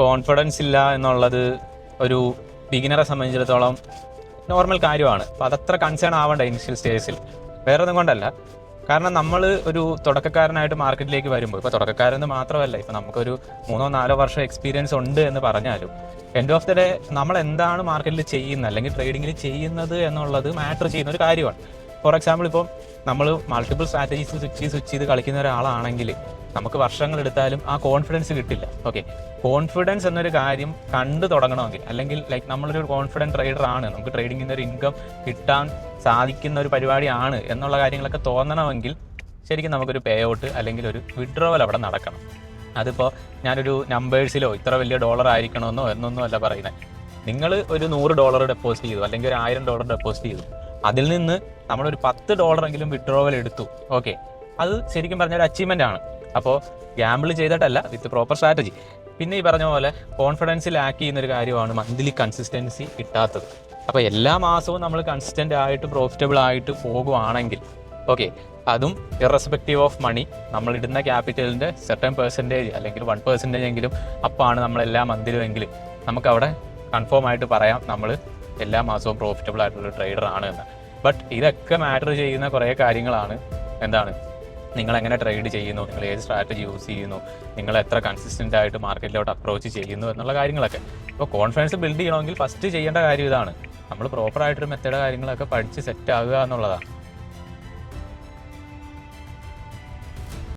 Confidence ഇല്ല എന്നുള്ളത് ഒരു ബിഗിനറെ സംബന്ധിച്ചിടത്തോളം നോർമൽ കാര്യമാണ്. അപ്പോൾ അതത്ര കൺസേൺ ആവേണ്ട ഇനിഷ്യൽ സ്റ്റേജിൽ. വേറെ ഒന്നും കൊണ്ടല്ല, കാരണം നമ്മൾ ഒരു തുടക്കക്കാരനായിട്ട് മാർക്കറ്റിലേക്ക് വരുമ്പോൾ, ഇപ്പോൾ തുടക്കക്കാരെന്ന് മാത്രമല്ല, ഇപ്പോൾ നമുക്കൊരു 3-4 വർഷം എക്സ്പീരിയൻസ് ഉണ്ട് എന്ന് പറഞ്ഞാലും എൻഡ് ഓഫ് ദി ഡേ നമ്മൾ എന്താണ് മാർക്കറ്റിൽ ചെയ്യുന്നത് അല്ലെങ്കിൽ ട്രേഡിങ്ങിൽ ചെയ്യുന്നത് എന്നുള്ളത് മാറ്റർ ചെയ്യുന്ന ഒരു കാര്യമാണ്. ഫോർ എക്സാമ്പിൾ, ഇപ്പോൾ നമ്മൾ മൾട്ടിപ്പിൾ സ്ട്രാറ്റജീസ് സ്വിച്ച് ചെയ്ത് കളിക്കുന്ന ഒരാളാണെങ്കിൽ നമുക്ക് വർഷങ്ങളെടുത്താലും ആ കോൺഫിഡൻസ് കിട്ടില്ല. ഓക്കെ, കോൺഫിഡൻസ് എന്നൊരു കാര്യം കണ്ടു തുടങ്ങണമെങ്കിൽ, അല്ലെങ്കിൽ ലൈക്ക് നമ്മളൊരു കോൺഫിഡൻറ്റ് ട്രേഡർ ആണ്, നമുക്ക് ട്രേഡിങ്ങിൽ നിന്ന് ഒരു ഇൻകം കിട്ടാൻ സാധിക്കുന്ന ഒരു പരിപാടിയാണ് എന്നുള്ള കാര്യങ്ങളൊക്കെ തോന്നണമെങ്കിൽ ശരിക്കും നമുക്കൊരു പേ ഔട്ട് അല്ലെങ്കിൽ ഒരു വിഡ്രോവൽ അവിടെ നടക്കണം. അതിപ്പോൾ ഞാനൊരു നമ്പേഴ്സിലോ ഇത്ര വലിയ ഡോളർ ആയിരിക്കണമെന്നോ എന്നൊന്നും അല്ല പറയുന്നത്. നിങ്ങൾ ഒരു $100 ഡെപ്പോസിറ്റ് ചെയ്തു അല്ലെങ്കിൽ ഒരു $1000 ഡെപ്പോസിറ്റ് ചെയ്തു, അതിൽ നിന്ന് നമ്മളൊരു $10 വിഡ്രോവൽ എടുത്തു. ഓക്കെ, അത് ശരിക്കും പറഞ്ഞൊരു അച്ചീവ്മെൻ്റ് ആണ്. അപ്പോൾ ഗ്യാമ്പിൾ ചെയ്തിട്ടല്ല, വിത്ത് പ്രോപ്പർ സ്ട്രാറ്റജി. പിന്നെ ഈ പറഞ്ഞ പോലെ കോൺഫിഡൻസ് ലാക്ക് ചെയ്യുന്നൊരു കാര്യമാണ് മന്ത്ലി കൺസിസ്റ്റൻസി കിട്ടാത്തത്. അപ്പോൾ എല്ലാ മാസവും നമ്മൾ കൺസിസ്റ്റൻ്റ് ആയിട്ട് പ്രോഫിറ്റബിൾ ആയിട്ട് പോകുവാണെങ്കിൽ, ഓക്കെ, അതും ഇറസ്പെക്റ്റീവ് ഓഫ് മണി, നമ്മളിടുന്ന ക്യാപിറ്റലിൻ്റെ സെർട്ടൻ പെർസെൻറ്റേജ് അല്ലെങ്കിൽ 1% എങ്കിലും അപ്പാണ് നമ്മൾ എല്ലാ മന്തിലും എങ്കിലും നമുക്കവിടെ കൺഫേം ആയിട്ട് പറയാം നമ്മൾ എല്ലാ മാസവും പ്രോഫിറ്റബിൾ ആയിട്ടുള്ള ട്രേഡർ ആണ് എന്ന്. ബട്ട് ഇതൊക്കെ മാറ്റർ ചെയ്യുന്ന കുറേ കാര്യങ്ങളാണ്. എന്താണ്, നിങ്ങൾ എങ്ങനെ ട്രേഡ് ചെയ്യുന്നു, നിങ്ങൾ ഏത് സ്ട്രാറ്റജി യൂസ് ചെയ്യുന്നു, നിങ്ങൾ എത്ര കൺസിസ്റ്റൻ്റ് ആയിട്ട് മാർക്കറ്റിലോട്ട് അപ്രോച്ച് ചെയ്യുന്നു എന്നുള്ള കാര്യങ്ങളൊക്കെ. അപ്പോൾ കോൺഫിഡൻസ് ബിൽഡ് ചെയ്യണമെങ്കിൽ ഫസ്റ്റ് ചെയ്യേണ്ട കാര്യം ഇതാണ്, നമ്മൾ പ്രോപ്പറായിട്ടൊരു മെത്തേഡ് കാര്യങ്ങളൊക്കെ പഠിച്ച് സെറ്റ് ആകുക എന്നുള്ളതാണ്.